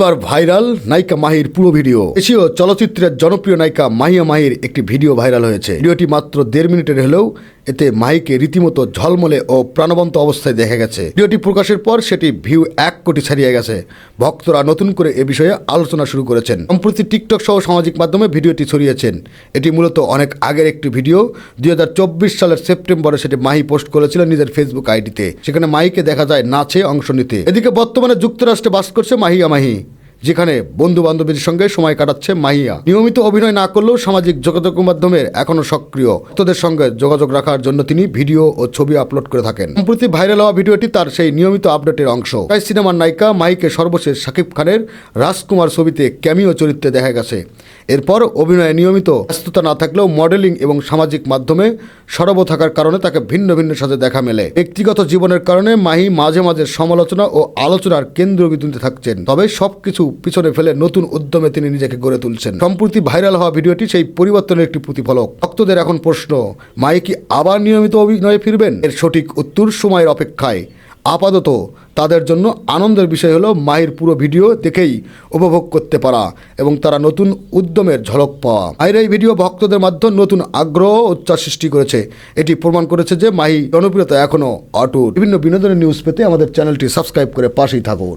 এবার ভাইরাল নায়িকা মাহির পুরো ভিডিও। এশীয় চলচ্চিত্রের জনপ্রিয় নায়িকা মাহিয়া মাহির একটি ভিডিও ভাইরাল হয়েছে। ভিডিওটি মাত্র 1.5 মিনিটের হলেও এতে মাহিকে রীতিমতো ঝলমলে ও প্রাণবন্ত অবস্থায় দেখা গেছে। ভিডিওটি প্রকাশের পর সেটি ভিউ 1 কোটি ছাড়িয়ে গেছে। ভক্তরা নতুন করে এ বিষয়ে আলোচনা শুরু করেছেন। সম্প্রতি টিকটক সহ সামাজিক মাধ্যমে ভিডিওটি ছড়িয়েছেন। এটি মূলত অনেক আগের একটি ভিডিও। 2024 সালের সেপ্টেম্বরে সেটি মাহি পোস্ট করেছিলেন নিজের ফেসবুক আইডিতে। সেখানে মাহিকে দেখা যায় নাচে অংশ নিতে। এদিকে বর্তমানে যুক্তরাষ্ট্রে বাস করছে মাহিয়া মাহি, যেখানে বন্ধু বান্ধবীর সঙ্গে সময় কাটাচ্ছে মাহিয়া। নিয়মিত অভিনয় না করলেও সামাজিক যোগাযোগ মাধ্যমের এখনো সক্রিয়। ভক্তদের সঙ্গে যোগাযোগ রাখার জন্য তিনি ভিডিও ও ছবি আপলোড করে থাকেন। সম্প্রতি ভাইরাল হওয়া ভিডিওটি তার সেই নিয়মিত আপডেটের অংশ। তাই সিনেমার নায়িকা মাহিকে সর্বশেষ শাকিব খানের রাজকুমার ছবিতে ক্যামিও চরিত্রে দেখা গেছে। এরপর অভিনয়ে নিয়মিত ব্যস্ততা না থাকলেও মডেলিং এবং সামাজিক মাধ্যমে সরব থাকার কারণে তাকে ভিন্ন ভিন্ন সাজে দেখা মেলে। ব্যক্তিগত জীবনের কারণে মাহি মাঝে মাঝে সমালোচনা ও আলোচনার কেন্দ্রবিন্দুতে থাকছেন। তবে সবকিছু পিছনে ফেলে নতুন উদ্যমে তিনি নিজেকে গড়ে তুলছেন। সম্প্রতি ভাইরাল হওয়া ভিডিওটি সেই পরিবর্তনের একটি প্রতিফলক। ভক্তদের এখন প্রশ্ন, মাহি কি আবার নিয়মিত অভিনয়ে ফিরবেন? এর সঠিক উত্তর সময়ের অপেক্ষায়। আপাতত তাদের জন্য আনন্দের বিষয় হলো মাহির পুরো ভিডিও দেখেই উপভোগ করতে পারা এবং তারা নতুন উদ্যমের ঝলক পাওয়া। মাহির এই ভিডিও ভক্তদের মাধ্যমে নতুন আগ্রহ ও উচ্ছ্বাস সৃষ্টি করেছে। এটি প্রমাণ করেছে যে মাহি জনপ্রিয়তা এখনও অটুট। বিভিন্ন বিনোদনের নিউজ পেতে আমাদের চ্যানেলটি সাবস্ক্রাইব করে পাশেই থাকুন।